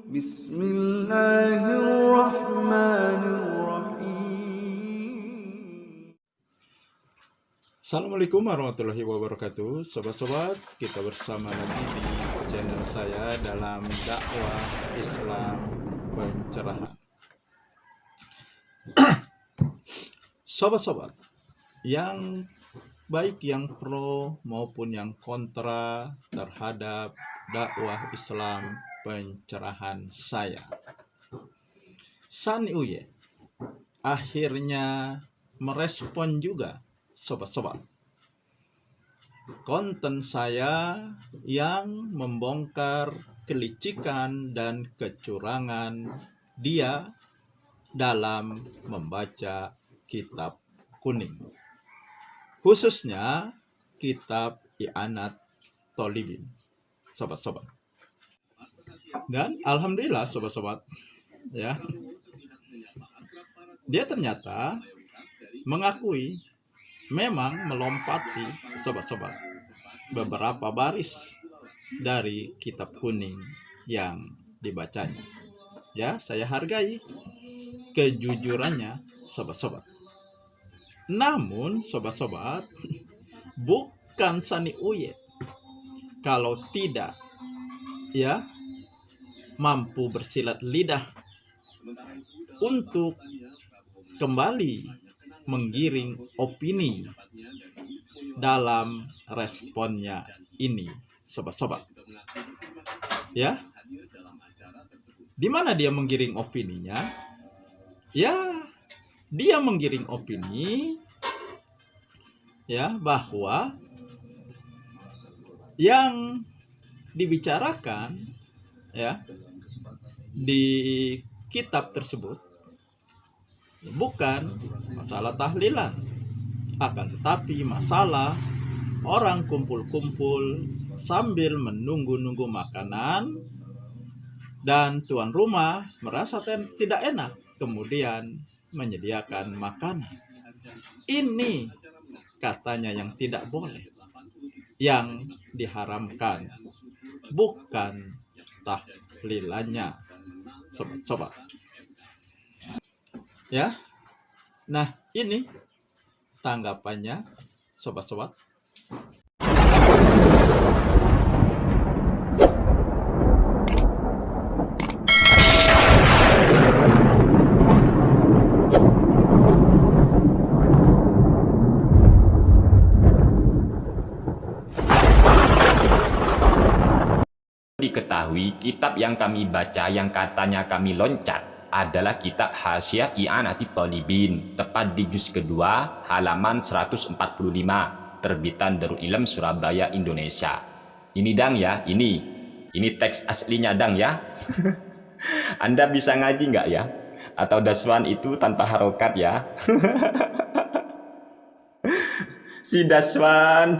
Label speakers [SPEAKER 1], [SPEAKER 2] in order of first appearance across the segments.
[SPEAKER 1] Bismillahirrahmanirrahim.
[SPEAKER 2] Assalamualaikum warahmatullahi wabarakatuh. Sobat-sobat, kita bersama lagi di channel saya dalam dakwah Islam pencerahan. Sobat-sobat, yang baik yang pro maupun yang kontra terhadap dakwah Islam pencerahan saya, San Uye akhirnya merespon juga sobat-sobat konten saya yang membongkar kelicikan dan kecurangan dia dalam membaca kitab kuning, khususnya kitab I'anat Thalibin, sobat-sobat. Dan alhamdulillah sobat-sobat, ya, dia ternyata mengakui memang melompati sobat-sobat beberapa baris dari kitab kuning yang dibacanya. Ya, saya hargai kejujurannya sobat-sobat. Namun sobat-sobat, bukan Sani Uye kalau tidak mampu bersilat lidah untuk kembali menggiring opini dalam responnya ini, sobat-sobat. Ya, di mana dia menggiring opininya? Ya, dia menggiring opini bahwa yang dibicarakan di kitab tersebut bukan masalah tahlilan, akan tetapi masalah orang kumpul-kumpul sambil menunggu-nunggu makanan dan tuan rumah merasa tidak enak kemudian menyediakan makanan. Ini katanya yang tidak boleh, yang diharamkan, bukan tahlilannya, sobat-sobat. Ya, nah ini tanggapannya sobat-sobat.
[SPEAKER 3] Diketahui kitab yang kami baca yang katanya kami loncat adalah kitab Hasyiah I'anat Thalibin, tepat di juz kedua halaman 145, terbitan Darul Ilm Surabaya, Indonesia. Ini dang ya, ini teks aslinya dang ya. Anda bisa ngaji nggak ya? Atau daswan itu tanpa harokat ya? Si daswan.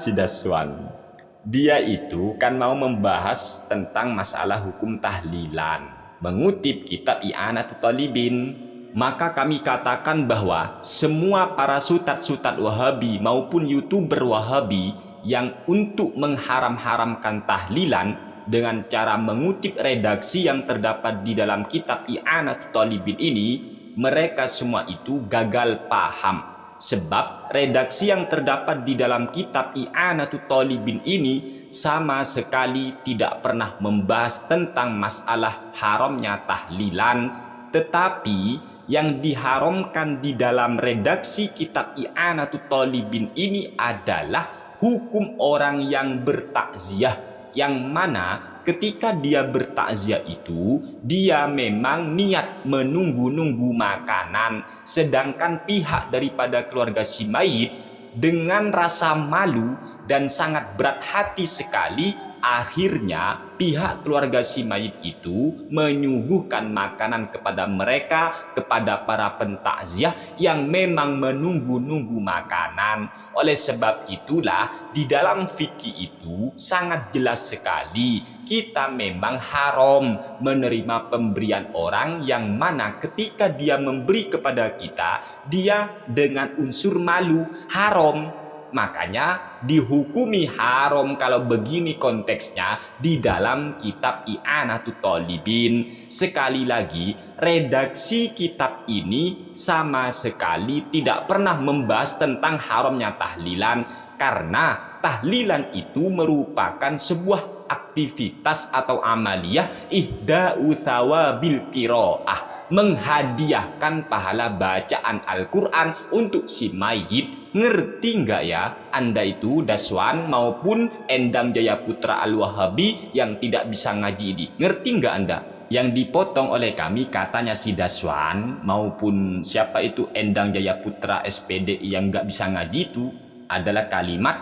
[SPEAKER 3] Dia itu kan mau membahas tentang masalah hukum tahlilan, mengutip kitab I'anat Thalibin. Maka kami katakan bahwa semua para sutat-sutat Wahabi maupun YouTuber Wahabi yang untuk mengharam-haramkan tahlilan dengan cara mengutip redaksi yang terdapat di dalam kitab I'anat Thalibin ini, mereka semua itu gagal paham. Sebab redaksi yang terdapat di dalam kitab I'anat Thalibin ini sama sekali tidak pernah membahas tentang masalah haramnya tahlilan, tetapi yang diharamkan di dalam redaksi kitab I'anat Thalibin ini adalah hukum orang yang bertakziah, yang mana ketika dia bertakziah itu dia memang niat menunggu-nunggu makanan, sedangkan pihak daripada keluarga si mayit dengan rasa malu dan sangat berat hati sekali, akhirnya pihak keluarga si mayit itu menyuguhkan makanan kepada mereka, kepada para pentakziah yang memang menunggu-nunggu makanan. Oleh sebab itulah di dalam fikih itu sangat jelas sekali, kita memang haram menerima pemberian orang yang mana ketika dia memberi kepada kita, dia dengan unsur malu, haram. Makanya dihukumi haram kalau begini konteksnya di dalam kitab I'anatul Talibin. Sekali lagi, redaksi kitab ini sama sekali tidak pernah membahas tentang haramnya tahlilan, karena tahlilan itu merupakan sebuah aktivitas atau amaliyah ihda'u thawabil qiraah, menghadiahkan pahala bacaan Al-Quran untuk si mayit. Ngerti nggak ya Anda itu Daswan maupun Endang Jaya Putra Al-Wahabi yang tidak bisa ngaji ini? Ngerti nggak Anda? Yang dipotong oleh kami katanya si Daswan maupun siapa itu Endang Jaya Putra SPDI yang nggak bisa ngaji itu adalah kalimat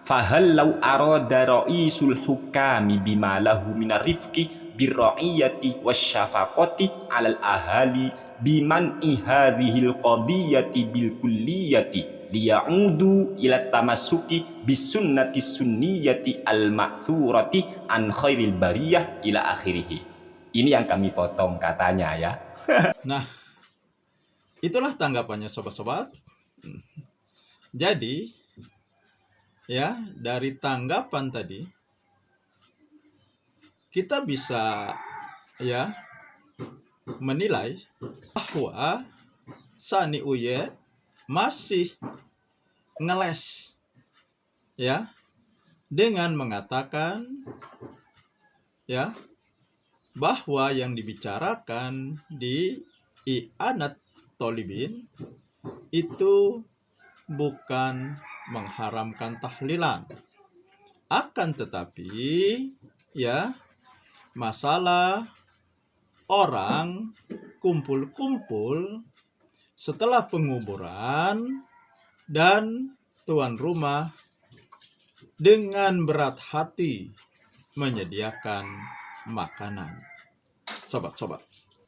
[SPEAKER 3] fahallau arada ra'isul hukami bima lahu minar rifqi birra'iyati wasyafaqati alal ahali biman ihadhil qadiyati bil kulliyati liya'udu ila tamassuki bisunnati sunniyati al ma'thurati an khairil bariyah ila akhirih. Ini yang kami potong katanya ya.
[SPEAKER 2] Nah, itulah tanggapannya sobat-sobat. Jadi, ya, dari tanggapan tadi kita bisa ya menilai bahwa Sani Uye masih ngeles ya dengan mengatakan ya bahwa yang dibicarakan di I'anatul Talibin itu bukan mengharamkan tahlilan, akan tetapi ya masalah orang kumpul-kumpul setelah penguburan dan tuan rumah dengan berat hati menyediakan makanan. Sobat-sobat,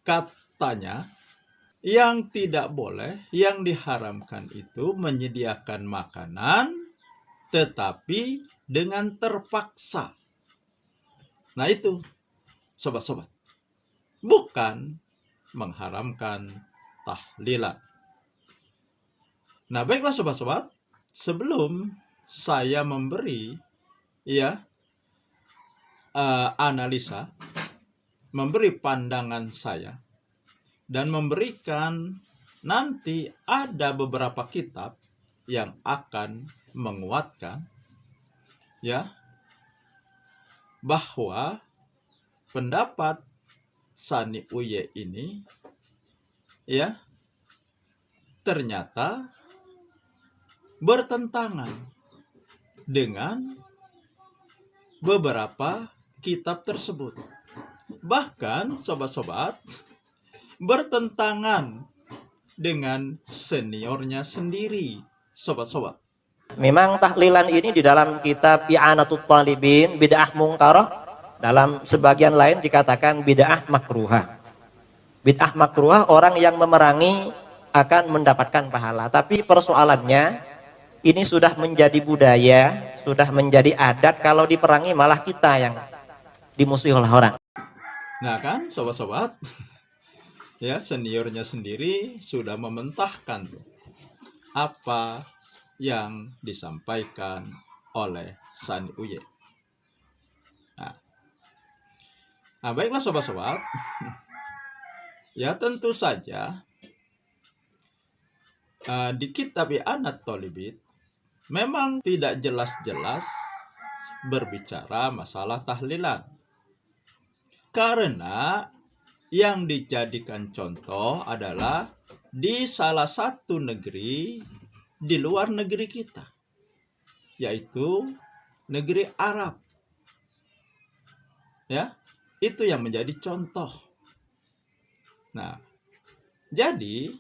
[SPEAKER 2] katanya yang tidak boleh, yang diharamkan itu menyediakan makanan tetapi dengan terpaksa. Nah itu sobat-sobat, bukan mengharamkan tahlilan. Nah baiklah sobat-sobat, sebelum saya memberi analisa, memberi pandangan saya, dan memberikan nanti ada beberapa kitab yang akan menguatkan ya bahwa pendapat Sani Uye ini ya ternyata bertentangan dengan beberapa kitab tersebut. Bahkan sobat-sobat bertentangan dengan seniornya sendiri, sobat-sobat.
[SPEAKER 1] Memang tahlilan ini di dalam kitab I'anatul Talibin bid'ah mungkarah, dalam sebagian lain dikatakan bid'ah makruhah. Bid'ah makruhah orang yang memerangi akan mendapatkan pahala. Tapi persoalannya ini sudah menjadi budaya, sudah menjadi adat, kalau diperangi malah kita yang dimusuhi oleh orang.
[SPEAKER 2] Nah kan sobat-sobat, ya seniornya sendiri sudah mementahkan apa yang disampaikan oleh Sani Uye. Nah baiklah sobat-sobat, ya tentu saja di kitab I'anatul Talibin memang tidak jelas-jelas berbicara masalah tahlilan, karena yang dijadikan contoh adalah di salah satu negeri di luar negeri kita, yaitu negeri Arab. Ya, itu yang menjadi contoh. Nah, jadi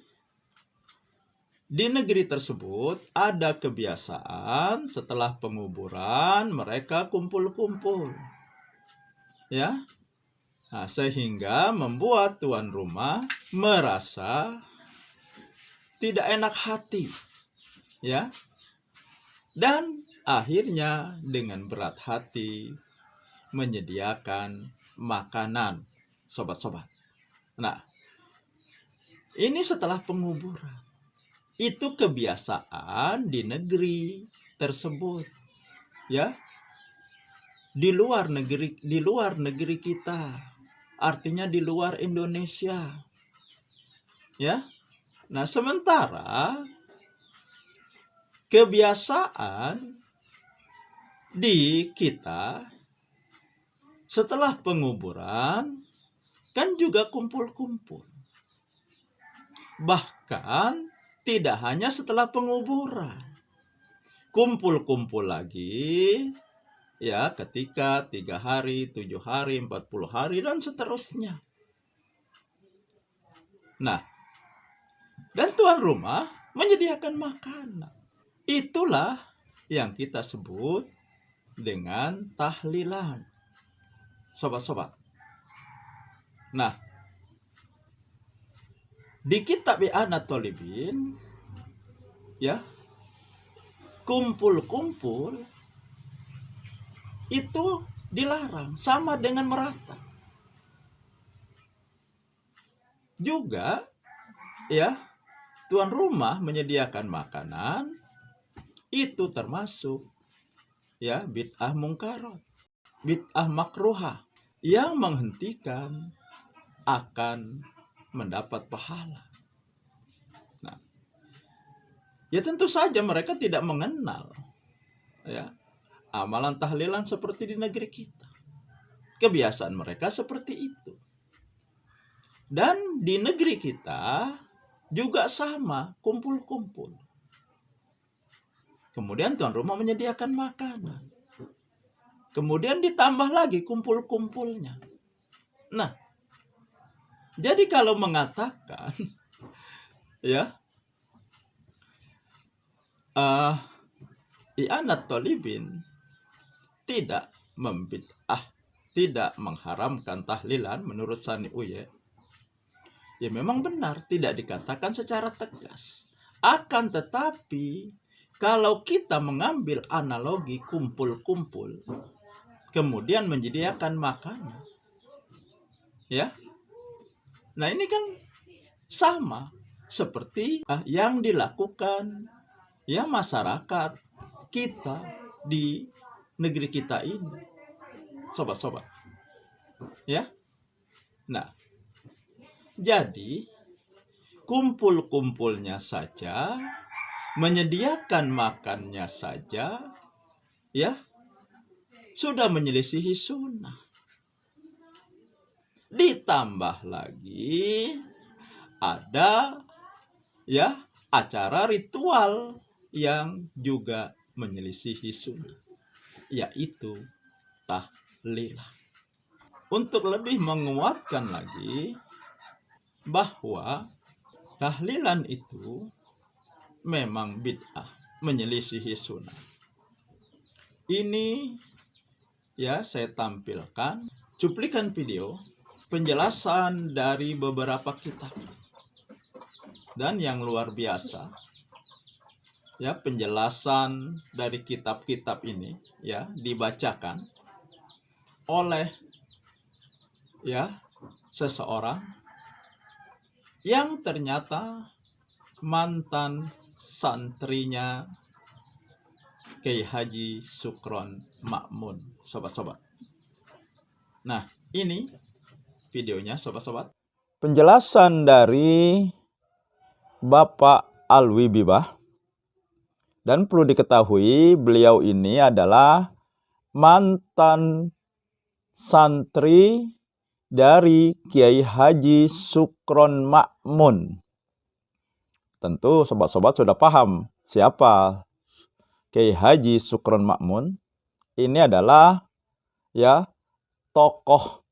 [SPEAKER 2] di negeri tersebut ada kebiasaan setelah penguburan mereka kumpul-kumpul. Ya. Nah, sehingga membuat tuan rumah merasa tidak enak hati. Ya. Dan akhirnya dengan berat hati menyediakan makanan, sobat-sobat. Nah, ini setelah penguburan. Itu kebiasaan di negeri tersebut, ya, di luar negeri kita, artinya di luar Indonesia, ya. Nah, sementara kebiasaan di kita setelah penguburan kan juga kumpul-kumpul. Bahkan tidak hanya setelah penguburan, kumpul-kumpul lagi, ya, ketika 3 hari, 7 hari, 40 hari, dan seterusnya. Nah, dan tuan rumah menyediakan makanan. Itulah yang kita sebut dengan tahlilan, sobat-sobat. Nah, di kitab I'anatul Thalibin, ya, kumpul-kumpul itu dilarang, sama dengan meratap. Juga, ya, tuan rumah menyediakan makanan, itu termasuk, ya, bid'ah mungkarat, bid'ah makruhah, yang menghentikan akan mendapat pahala. Nah, ya tentu saja mereka tidak mengenal, ya, amalan tahlilan seperti di negeri kita. Kebiasaan mereka seperti itu. Dan di negeri kita juga sama, kumpul-kumpul. Kemudian tuan rumah menyediakan makanan. Kemudian ditambah lagi kumpul-kumpulnya. Nah, jadi kalau mengatakan, ya, I'anatul Thalibin tidak tidak mengharamkan tahlilan menurut Sani Uye, ya memang benar, tidak dikatakan secara tegas. Akan tetapi, kalau kita mengambil analogi kumpul-kumpul, kemudian menyediakan makanan, ya, nah ini kan sama seperti yang dilakukan, ya, masyarakat kita di negeri kita ini, sobat-sobat, ya. Nah, jadi kumpul-kumpulnya saja, menyediakan makannya saja, ya, sudah menyelisihi sunnah. Ditambah lagi ada, ya, acara ritual yang juga menyelisihi sunnah, yaitu tahlilan. Untuk lebih menguatkan lagi bahwa tahlilan itu memang bid'ah, menyelisihi sunnah. Ini, ya, saya tampilkan cuplikan video penjelasan dari beberapa kitab, dan yang luar biasa, ya, penjelasan dari kitab-kitab ini, ya, dibacakan oleh, ya, seseorang yang ternyata mantan santrinya Kiai Haji Sukron Ma'mun, sobat-sobat. Nah, ini videonya, sobat-sobat. Penjelasan dari Bapak Alwi Bibah. Dan perlu diketahui, beliau ini adalah mantan santri dari Kiai Haji Sukron Ma'mun. Tentu sobat-sobat sudah paham siapa Kiai Haji Sukron Ma'mun. Ini adalah, ya, tokoh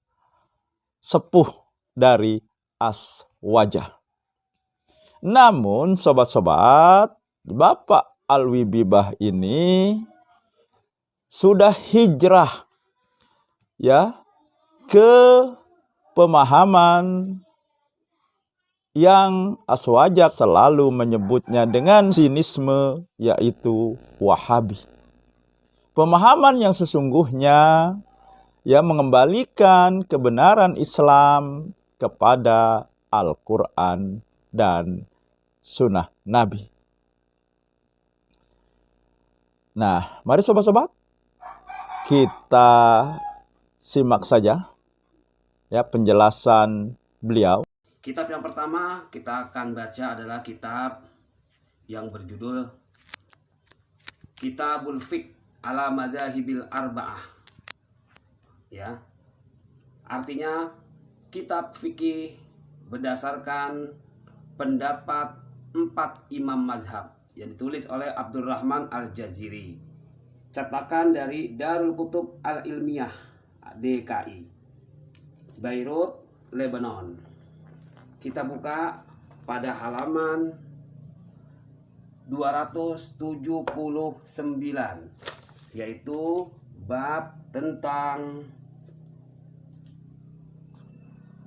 [SPEAKER 2] sepuh dari Aswajah. Namun sobat-sobat, Bapak Alwi Bibah ini sudah hijrah, ya, ke pemahaman yang Aswajah selalu menyebutnya dengan sinisme, yaitu Wahabi. Pemahaman yang sesungguhnya, ya, mengembalikan kebenaran Islam kepada Al-Quran dan Sunnah Nabi. Nah, mari sobat-sobat, kita simak saja ya penjelasan beliau.
[SPEAKER 4] Kitab yang pertama kita akan baca adalah kitab yang berjudul Kitabul Fiqh ala Madzahibil Arba'ah. Ya. Artinya kitab fikih berdasarkan pendapat 4 imam mazhab yang ditulis oleh Abdurrahman Al-Jaziri. Cetakan dari Darul Kutub Al-Ilmiyah DKI, Beirut, Lebanon. Kita buka pada halaman 279, yaitu bab tentang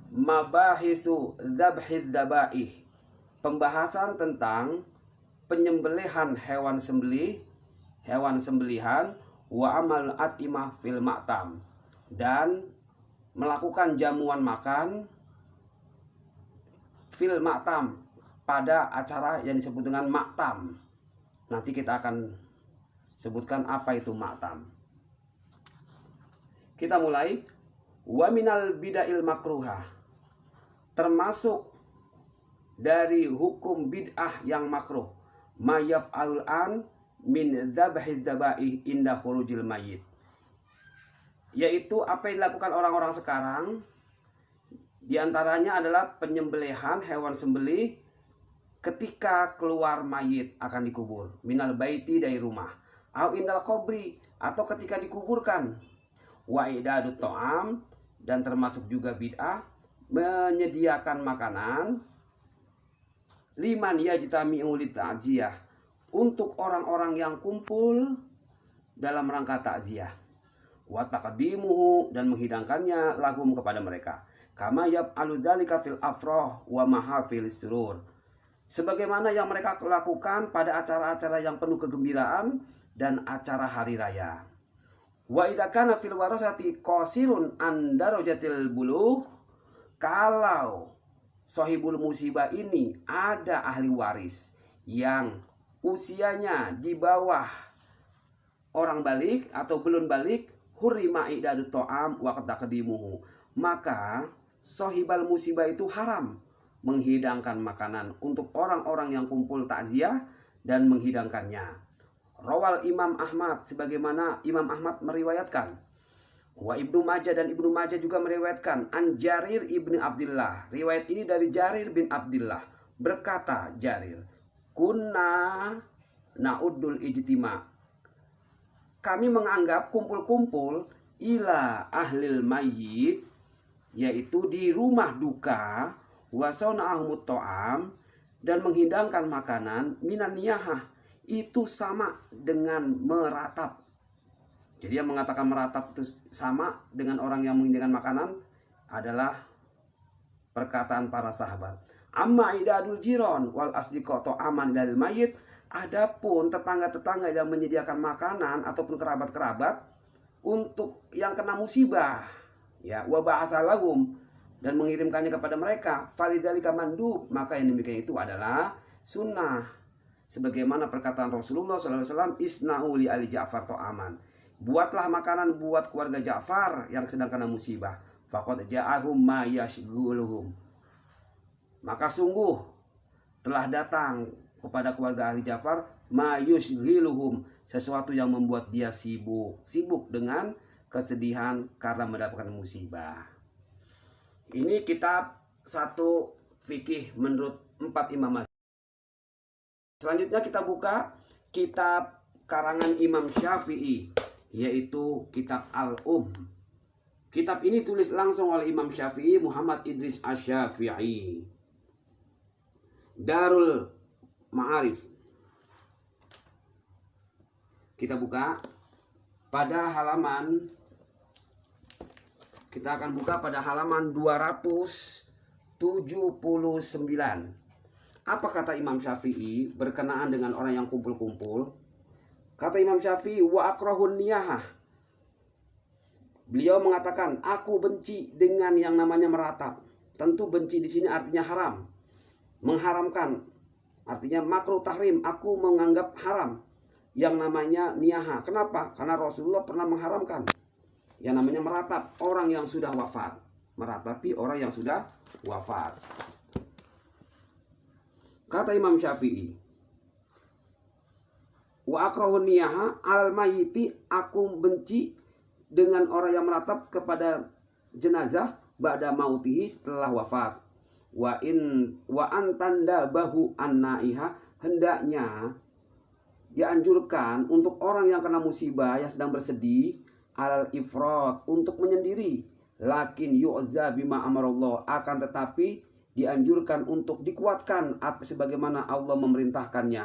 [SPEAKER 4] mabahisu dzabhiz dzabaih, pembahasan tentang penyembelihan hewan sembelihan wa amal atimah fil ma'tam, dan melakukan jamuan makan fil ma'tam, pada acara yang disebut dengan ma'tam. Nanti kita akan sebutkan apa itu ma'tam. Kita mulai. Wa minal bid'il makruhah, termasuk dari hukum bid'ah yang makruh, ma yaf'alul an min dzabhiz dzabaih inda khurujil mayyit, yaitu apa yang dilakukan orang-orang sekarang. Di antaranya adalah penyembelihan hewan sembelih ketika keluar mayit akan dikubur, minal baiti, dari rumah, au indal qabri, atau ketika dikuburkan, wa idadut ta'am, dan termasuk juga bid'ah menyediakan makanan, liman yajtami'u lit'aziyah, untuk orang-orang yang kumpul dalam rangka takziah, wa taqdimuhu, dan menghidangkannya lahum, kepada mereka, kama yaf'alu dzalika fil afrah wa mahafil surur, sebagaimana yang mereka lakukan pada acara-acara yang penuh kegembiraan dan acara hari raya. Wa idza kana fil warasati qasirun an darajatil bulugh, kalau sahibul musibah ini ada ahli waris yang usianya di bawah orang balik atau belum balik, hurrima idadut ta'am wa taqdimuhu, maka sahibal musibah itu haram menghidangkan makanan untuk orang-orang yang kumpul takziah dan menghidangkannya. Rawal Imam Ahmad, sebagaimana Imam Ahmad meriwayatkan. Wa Ibnu Majah, dan Ibnu Majah juga meriwayatkan. An Jarir ibni Abdillah, riwayat ini dari Jarir bin Abdillah. Berkata Jarir, kunna na'uddul ijtima, kami menganggap kumpul-kumpul ila ahlil mayyit, yaitu di rumah duka, wasona'ahumut to'am, dan menghidangkan makanan, minan niyahah, itu sama dengan meratap. Jadi yang mengatakan meratap itu sama dengan orang yang menghidangkan makanan adalah perkataan para sahabat. Amma idadul jiron wal asdiqo to'aman ilal mayyit, adapun tetangga-tetangga yang menyediakan makanan ataupun kerabat-kerabat untuk yang kena musibah, ya, wa ba'atsa lahum, dan mengirimkannya kepada mereka, falidzalika mandub, maka yang demikian itu adalah sunnah, sebagaimana perkataan Rasulullah SAW, isna'u li ali Ja'far to'aman, buatlah makanan buat keluarga Ja'far yang sedang kena musibah, faqad ja'ahum ma yashghuluhum, maka sungguh telah datang kepada keluarga ahli Ja'far ma yushghiluhum, sesuatu yang membuat dia sibuk dengan kesedihan karena mendapatkan musibah. Ini kitab satu fikih menurut 4 imam mazhab. Selanjutnya kita buka kitab karangan Imam Syafi'i, yaitu kitab Kitab ini tulis langsung oleh Imam Syafi'i, Muhammad Idris Asy-Syafi'i. Darul Ma'arif. Kita buka pada halaman, kita akan buka pada halaman 279. Apa kata Imam Syafi'i berkenaan dengan orang yang kumpul-kumpul? Kata Imam Syafi'i, wa akrahun niyahah. Beliau mengatakan, aku benci dengan yang namanya meratap. Tentu benci di sini artinya haram, mengharamkan, artinya makruh tahrim, aku menganggap haram. yang namanya niyaha. Kenapa? Karena Rasulullah pernah mengharamkan yang namanya meratap orang yang sudah wafat. Meratapi orang yang sudah wafat. Kata Imam Syafi'i, wa akrahun niyaha al mayiti, aku benci dengan orang yang meratap kepada jenazah ba'da mautihi, setelah wafat. Wa antanda bahu annaiha, hendaknya dianjurkan untuk orang yang kena musibah yang sedang bersedih al ifrat, untuk menyendiri. Lakin yu'za bima amarallah, akan tetapi dianjurkan untuk dikuatkan sebagaimana Allah memerintahkannya.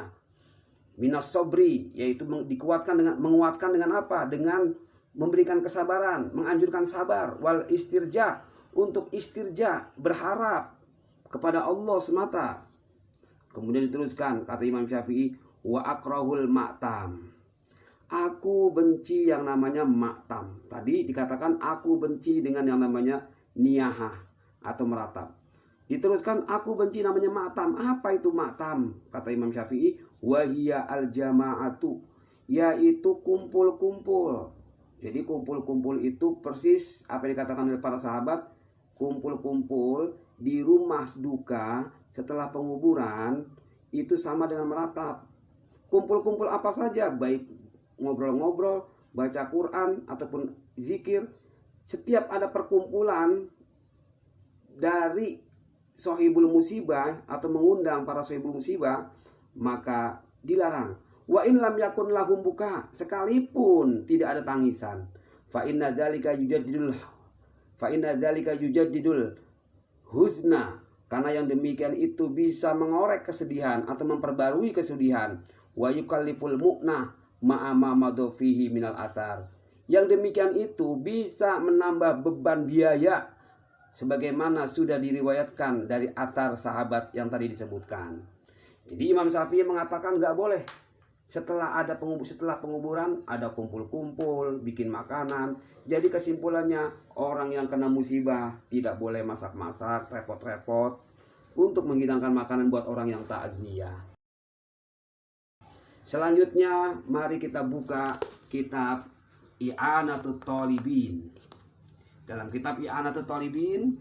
[SPEAKER 4] Minas sobri, yaitu menguatkan dengan apa? Dengan memberikan kesabaran, menganjurkan sabar. Wal istirja, untuk istirja, berharap kepada Allah semata. Kemudian diteruskan, kata Imam Syafi'i, wa akrahul ma'tam, aku benci yang namanya ma'tam. Tadi dikatakan aku benci dengan yang namanya niyahah atau meratap. Diteruskan, aku benci namanya ma'tam. Apa itu ma'tam? Kata Imam Syafi'i, wahiyya al jama'atu, yaitu kumpul-kumpul. Jadi kumpul-kumpul itu persis apa yang dikatakan oleh para sahabat, kumpul-kumpul di rumah duka setelah penguburan itu sama dengan meratap. Kumpul-kumpul apa saja, baik ngobrol-ngobrol, baca Quran ataupun zikir. Setiap ada perkumpulan dari sohibul musibah atau mengundang para sohibul musibah, maka dilarang. Wa in lam yakun lahum buka, sekalipun tidak ada tangisan. Fa inna dzalika yujaddidul huzna, karena yang demikian itu bisa mengorek kesedihan atau memperbarui kesedihan. Wa yukalliful mu'nah ma'ama madfihi minal athar, yang demikian itu bisa menambah beban biaya sebagaimana sudah diriwayatkan dari athar sahabat yang tadi disebutkan. Jadi Imam Syafi'i mengatakan nggak boleh setelah penguburan ada kumpul-kumpul, bikin makanan. Jadi kesimpulannya, orang yang kena musibah tidak boleh masak-masak, repot-repot untuk menghidangkan makanan buat orang yang takziah. Selanjutnya mari kita buka kitab I'anatut Thalibin. Dalam kitab I'anatut Thalibin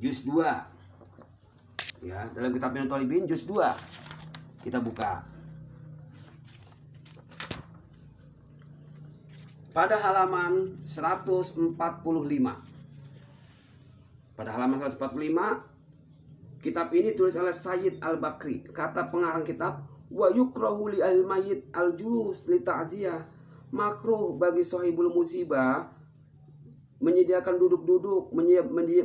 [SPEAKER 4] juz 2. Ya, dalam kitab I'anatut Thalibin juz 2. Kita buka. Pada halaman 145. Pada halaman 145, kitab ini tulis oleh Sayyid Al-Bakri. Kata pengarang kitab, wa yukrahu li al-mayyit al-julus li ta'ziyah. Makruh bagi sahibul musibah menyediakan duduk-duduk,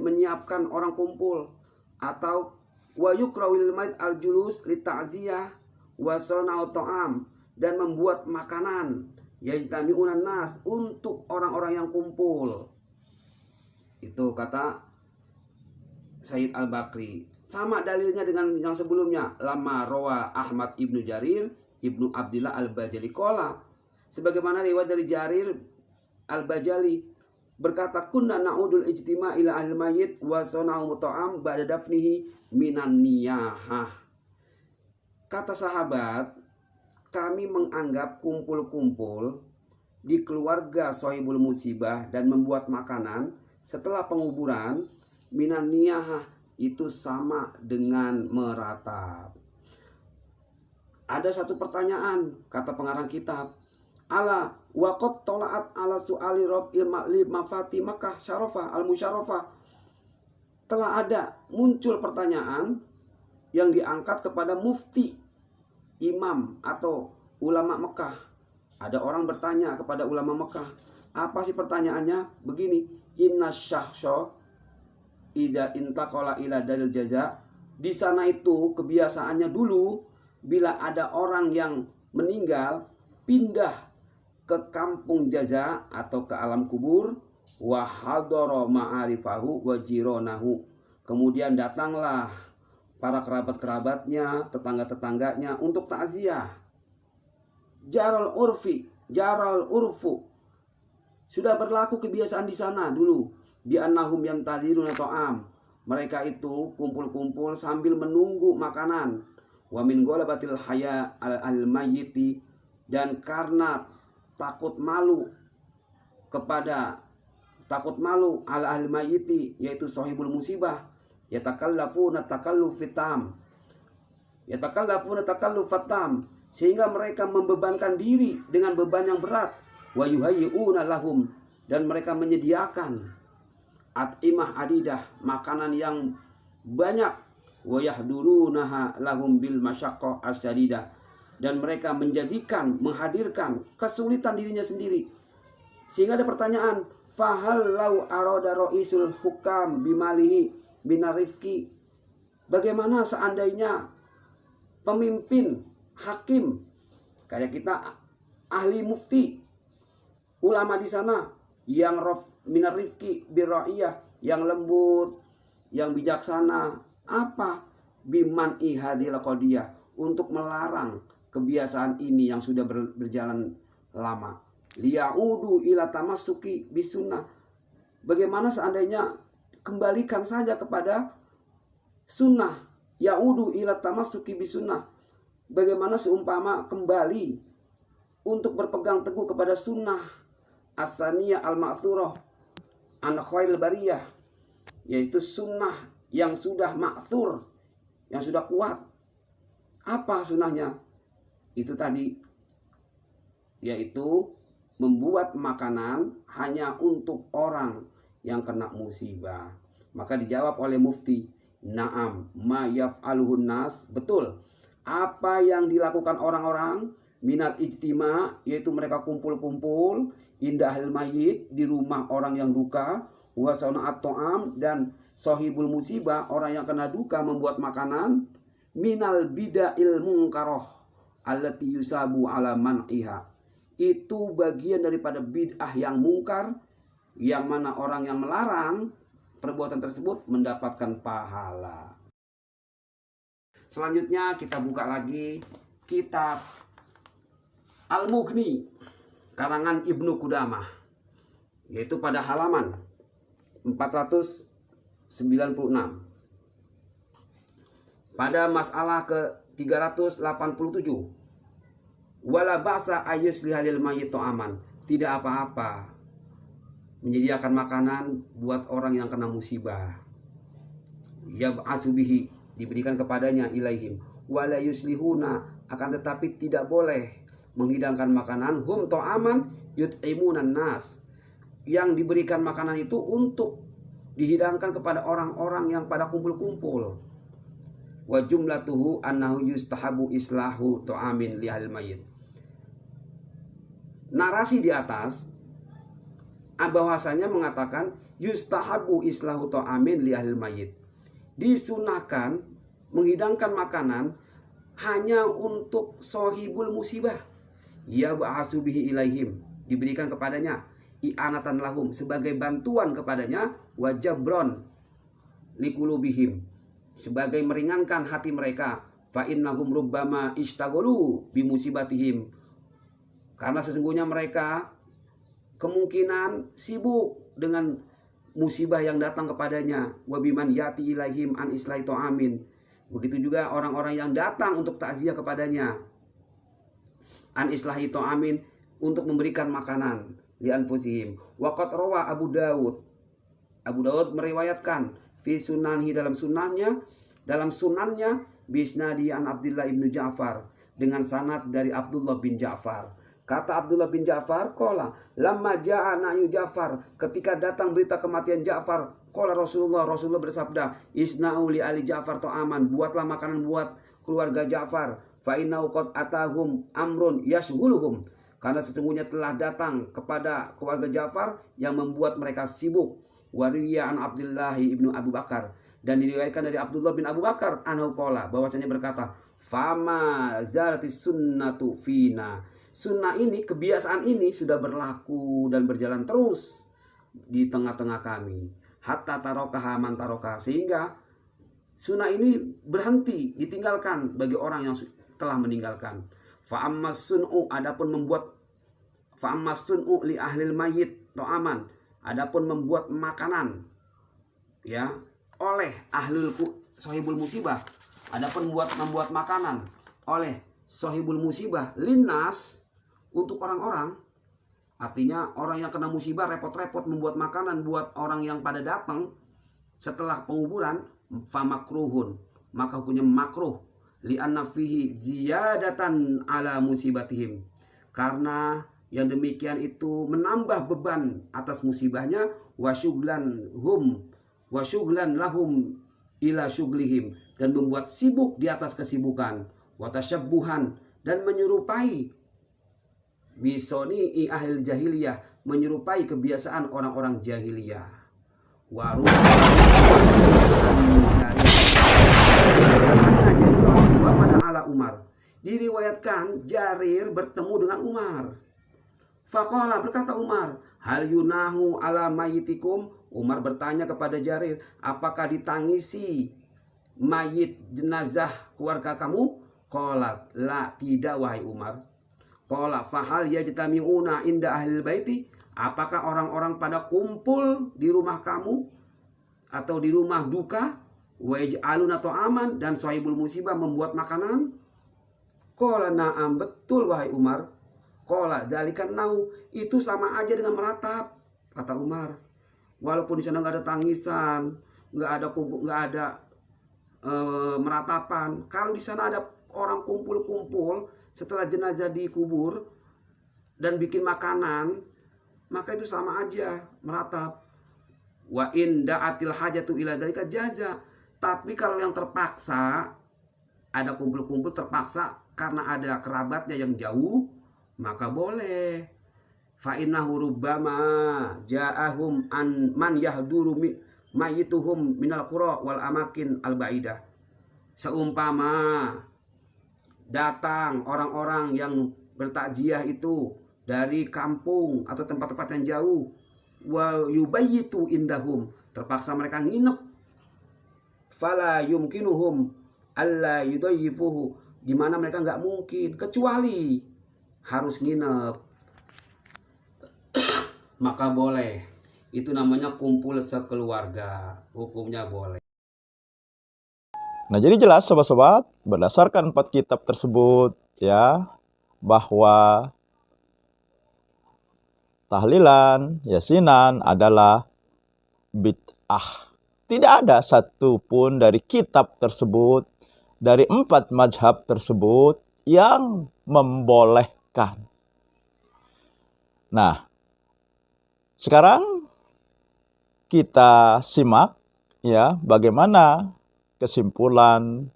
[SPEAKER 4] menyiapkan orang kumpul. Atau wa yukrahu lil mayyit al-julus li ta'ziyah wa sana'u ta'am, dan membuat makanan yajtami'unan nas, untuk orang-orang yang kumpul. Itu kata Sayyid Al-Bakri. Sama dalilnya dengan yang sebelumnya. Lama rawa Ahmad ibnu Jarir ibnu Abdillah Al-Bajali qala, sebagaimana riwayat dari Jarir Al-Bajali berkata, kunna na'udul ijtima' ila ahli mayyit wa sana'u ta'am ba'da dafnihi minan niyahah. Kata sahabat, kami menganggap kumpul-kumpul di keluarga sahibul musibah dan membuat makanan setelah penguburan minan niyahah, itu sama dengan meratap. Ada satu pertanyaan, kata pengarang kitab, ala waqad tola'at ala su'ali raf'il ma'lib mafati Makkah syarafah al-musyarafah. Telah ada muncul pertanyaan yang diangkat kepada mufti, imam atau ulama Mekah. Ada orang bertanya kepada ulama Mekah. Apa sih pertanyaannya? Begini, inna syahsho ida intaqala ila dalil jaza. Di sana itu kebiasaannya dulu, bila ada orang yang meninggal pindah ke kampung jaza atau ke alam kubur, wa hadara ma'arifahu wa jironahu, kemudian datanglah para kerabat-kerabatnya, tetangga-tetangganya untuk takziah. Jaral urfu, sudah berlaku kebiasaan di sana dulu. Bi annahum yantaziruna ta'am, mereka itu kumpul-kumpul sambil menunggu makanan. Wa min ghalabatil haya al-mayyiti dan karena takut malu ala ahli mayyiti, yaitu sahibul musibah, yatakallafuna takallufat, sehingga mereka membebankan diri dengan beban yang berat, wa yuhayyi'una lahum, dan mereka menyediakan at'imah adidah, makanan yang banyak, wa yahdurunaha lahum bil masyaqqah asyadidah, dan mereka menghadirkan kesulitan dirinya sendiri. Sehingga ada pertanyaan, fahal lau arada ra'isul hukam bimalihi binarifki, bagaimana seandainya pemimpin hakim kayak kita, ahli mufti, ulama di sana yang minarifki birra'iyah, yang lembut, yang bijaksana, apa biman ihadil qadiyah, untuk melarang kebiasaan ini yang sudah berjalan lama, liya'udu ila tamassuki bisunnah, bagaimana seandainya kembalikan saja kepada sunnah, ya'udu ila tamassuki bisunnah, bagaimana seumpama kembali untuk berpegang teguh kepada sunnah as-saniyah al-ma'thurah an khairil bariyah, yaitu sunnah yang sudah ma'thur, yang sudah kuat. Apa sunnahnya? Itu tadi, yaitu membuat makanan hanya untuk orang yang kena musibah. Maka dijawab oleh mufti, na'am ma yaf'aluhun nas, betul apa yang dilakukan orang-orang, minat ijtima, yaitu mereka kumpul-kumpul indah ahlil mayyit, di rumah orang yang duka, wa sana'at ta'am, dan sahibul musibah, orang yang kena duka, membuat makanan, minal bida'il munkaroh allati yusabu ala man'iha, itu bagian daripada bid'ah yang mungkar, yang mana orang yang melarang perbuatan tersebut mendapatkan pahala. Selanjutnya kita buka lagi kitab Al-Mughni karangan Ibnu Qudamah, yaitu pada halaman 496 pada masalah ke 387, wala ba'sa ayyuslihalil mayyit aman, tidak apa-apa menyediakan makanan buat orang yang kena musibah, yab'asu bihi, diberikan kepadanya, ilaihim, wala yuslihuna, akan tetapi tidak boleh menghidangkan makanan, hum ta'aman yut'imunan nas, yang diberikan makanan itu untuk dihidangkan kepada orang-orang yang pada kumpul-kumpul. Wa jumlatuhu annahu yustahabu islahu ta'amin lihal mayyit. Narasi di atas bahwasanya mengatakan yustahabu islahu ta'amin lihal mayyit, disunahkan menghidangkan makanan hanya untuk sohibul musibah, ya ba'asu bihi ilaihim, diberikan kepadanya, i'anatan lahum, sebagai bantuan kepadanya, wajabron likulubihim, sebagai meringankan hati mereka, fa innahum rubbama ishtaghalu bi musibatihim, karena sesungguhnya mereka kemungkinan sibuk dengan musibah yang datang kepadanya, wa biman yati ilaihim an islahi ta'amin, begitu juga orang-orang yang datang untuk takziah kepadanya, an islahi ta'amin, untuk memberikan makanan, li anfusihim. Wa qad rawa Abu Dawud meriwayatkan fi sunanhi, dalam sunannya bisnadi an Abdullah ibnu Ja'far, dengan sanad dari Abdullah bin Ja'far. Kata Abdullah bin Ja'far, qala lamma ja'a na'yu Ja'far, ketika datang berita kematian Ja'far, qala Rasulullah bersabda, isna'u li ali Ja'far ta'aman, buatlah makanan buat keluarga Ja'far, fa innahu qad atahum amrun yashghuluhum, karena sesungguhnya telah datang kepada keluarga Ja'far yang membuat mereka sibuk. Wariya an Abdullah ibnu Abu Bakar, dan diriwayatkan dari Abdullah bin Abu Bakar anhu qala, bahwasanya berkata, fama zalatis sunnatu fina, sunnah ini, kebiasaan ini sudah berlaku dan berjalan terus di tengah-tengah kami, hatta tarokaha man tarokaha, sehingga sunnah ini berhenti, ditinggalkan bagi orang yang telah meninggalkan. Fa'ammas sun'u, adapun membuat, fa'ammas sun'u li ahlil mayyit ta'aman, adapun membuat makanan ya oleh ahlul sahibul musibah, adapun membuat makanan oleh sahibul musibah linnas, untuk orang-orang. Artinya orang yang kena musibah repot-repot membuat makanan buat orang yang pada datang setelah penguburan, famakruhun, maka hukumnya makruh, li'anna fihi ziyadatan ala musibatihim, karena yang demikian itu menambah beban atas musibahnya, wasyuglan lahum ila syuglihim, dan membuat sibuk di atas kesibukan, watasyabbuhan, dan menyerupai bisoni ahli jahiliyah, menyerupai kebiasaan orang-orang jahiliyah. Ala Umar, diriwayatkan Jarir bertemu dengan Umar. Faqala, berkata Umar, hal yunahu ala mayitikum. Umar bertanya kepada Jarir, apakah ditangisi mayit jenazah keluarga kamu? Qala, la, tidak wahai Umar. Qala, fahal yajtami'una inda ahlil baiti. Apakah orang-orang pada kumpul di rumah kamu atau di rumah duka? Wa yaj'aluna ta'aman, dan sahibul musibah membuat makanan? Qala, na'am, betul wahai Umar. Qala, dzalikan nau, itu sama aja dengan meratap, kata Umar. Walaupun di sana nggak ada tangisan, nggak ada kumpul, nggak ada meratapan. Kalau di sana ada orang kumpul-kumpul setelah jenazah dikubur dan bikin makanan, maka itu sama aja meratap. Wa in da'atil hajatu ila dzalika jaza. Tapi kalau yang terpaksa, ada kumpul-kumpul terpaksa karena ada kerabatnya yang jauh, maka boleh. Fa innahu rubbama ja'ahum an man yahduru mayituhum minal qura wal amakin al baidah. Seumpama datang orang-orang yang bertakziah itu dari kampung atau tempat-tempat yang jauh, wa yubayyitu indahum, terpaksa mereka nginep, fala yumkinuhum alla yudayyifuhu, di mana mereka nggak mungkin kecuali harus nginep, maka boleh. Itu namanya kumpul sekeluarga, hukumnya boleh.
[SPEAKER 2] Nah, jadi jelas sobat-sobat, berdasarkan 4 kitab tersebut ya, bahwa tahlilan, yasinan adalah bid'ah. Tidak ada satupun dari kitab tersebut, dari 4 mazhab tersebut yang membolehkan. Nah, sekarang kita simak ya bagaimana kesimpulan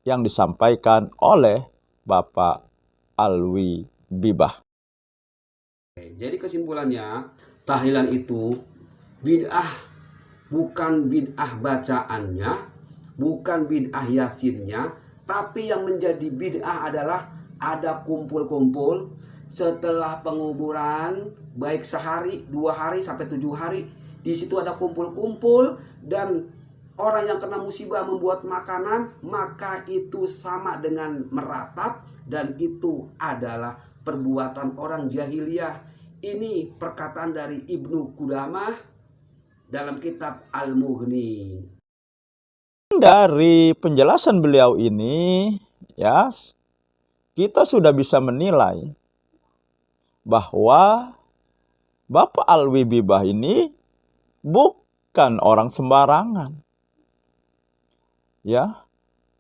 [SPEAKER 2] yang disampaikan oleh Bapak Alwi Bibah.
[SPEAKER 4] Jadi kesimpulannya, tahlilan itu bid'ah, bukan bid'ah bacaannya, bukan bid'ah yasinnya, tapi yang menjadi bid'ah adalah ada kumpul-kumpul setelah penguburan, baik sehari, 2 hari, sampai 7 hari. Di situ ada kumpul-kumpul dan orang yang kena musibah membuat makanan, maka itu sama dengan meratap, dan itu adalah perbuatan orang jahiliyah. Ini perkataan dari Ibnu Qudamah dalam kitab Al-Mughni.
[SPEAKER 2] Dari penjelasan beliau ini, ya, kita sudah bisa menilai bahwa Bapak Alwi Bibah ini bukan orang sembarangan. Ya,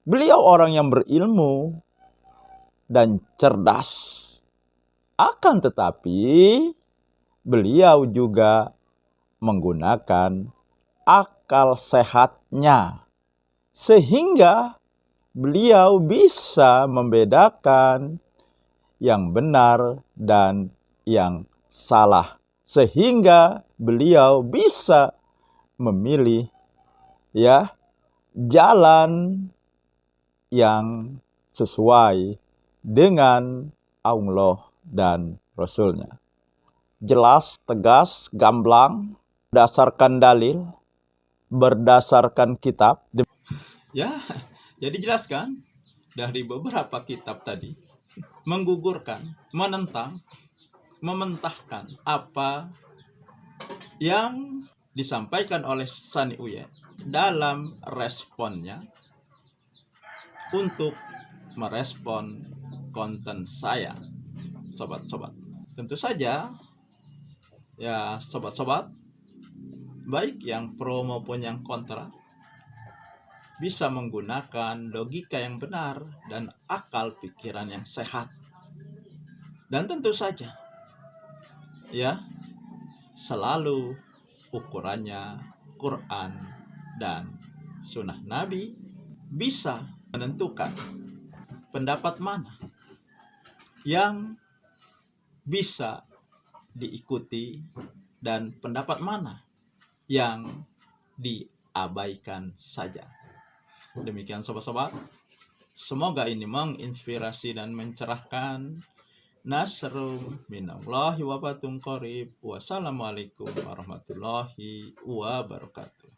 [SPEAKER 2] beliau orang yang berilmu dan cerdas. Akan tetapi beliau juga menggunakan akal sehatnya, sehingga beliau bisa membedakan yang benar dan yang salah, sehingga beliau bisa memilih ya jalan yang sesuai dengan Allah dan Rasulnya. Jelas, tegas, gamblang, berdasarkan dalil, berdasarkan kitab.
[SPEAKER 5] Ya, jadi jelaskan dari beberapa kitab tadi, menggugurkan, menentang, mementahkan apa yang disampaikan oleh Sani Uye dalam responnya untuk merespon konten saya. sobat-sobat. Tentu saja ya sobat-sobat, baik yang pro maupun yang kontra, bisa menggunakan logika yang benar dan akal pikiran yang sehat. Dan tentu saja ya, selalu ukurannya Quran dan sunnah Nabi bisa menentukan pendapat mana yang bisa diikuti dan pendapat mana yang diabaikan saja. Demikian sobat-sobat, semoga ini menginspirasi dan mencerahkan. Nasrum minallahi wa fatun qarib. Wassalamualaikum warahmatullahi wabarakatuh.